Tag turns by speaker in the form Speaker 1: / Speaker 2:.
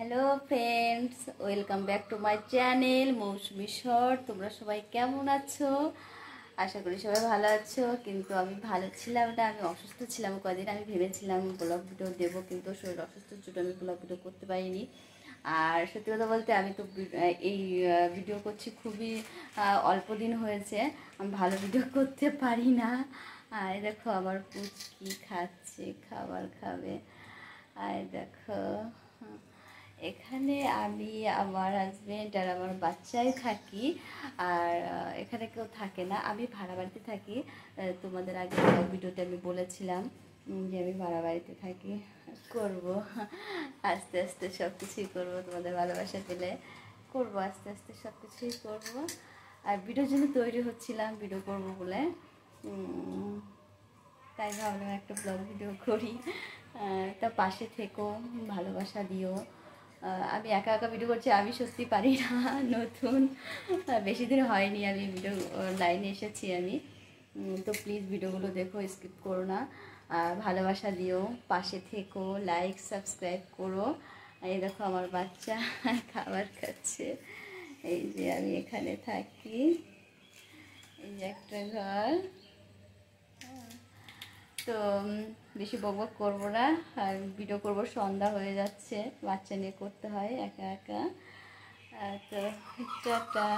Speaker 1: Hello friends, welcome back to my channel Moushumi short. তোমরা সবাই কেমন আছো? আশা করি সবাই ভালো আছো। কিন্তু আমি ভালো ছিলাম না, আমি অসুস্থ ছিলাম কদিন। আমি ভেবেছিলাম ব্লগ ভিডিও দেবো, কিন্তু শরীর অসুস্থর জন্য আমি ব্লগ ভিডিও করতে পারিনি। আর সত্যি কথা বলতে আমি তো এই ভিডিও করছি খুবই অল্প দিন হয়েছে। আমি ভালো ভিডিও করতে পারি না। আর দেখো আমার পুচকি খাচ্ছে, খাবার খাবে। আর দেখো এখানে আমি, আমার হাজবেন্ড আর আমার বাচ্চাই থাকি। আর এখানে কেউ থাকে না, আমি ভাড়া বাড়িতে থাকি। তোমাদের আগে ভিডিওতে আমি বলেছিলাম যে আমি ভাড়া বাড়িতে থাকি। করব আস্তে আস্তে সব কিছুই করবো, তোমাদের ভালোবাসা পেলে করব, আস্তে আস্তে সব কিছুই করবো। আর ভিডিওর জন্য তৈরি হচ্ছিলাম ভিডিও করবো বলে, তাই ভাবলাম একটা ব্লগ ভিডিও করি। তা পাশে থেকো, ভালোবাসা দিও। আমি একা একা ভিডিও করছি, আমি সত্যি পারি না, নতুন, বেশি দিন হয়নি আমি ভিডিও লাইনে এসেছি আমি। তো প্লিজ ভিডিওগুলো দেখো, স্কিপ করো না। ভালোবাসা দিও, পাশে থেকো, লাইক সাবস্ক্রাইব করো। এই দেখো আমার বাচ্চা খাবার খাচ্ছে। এই যে আমি এখানে থাকি, এই যে একটা ঘর। তো বেশি বকবক করবো না, আর ভিডিও করবো। সন্ধ্যা হয়ে যাচ্ছে, বাচ্চা নিয়ে করতে হয় একা একা। তো টাটা।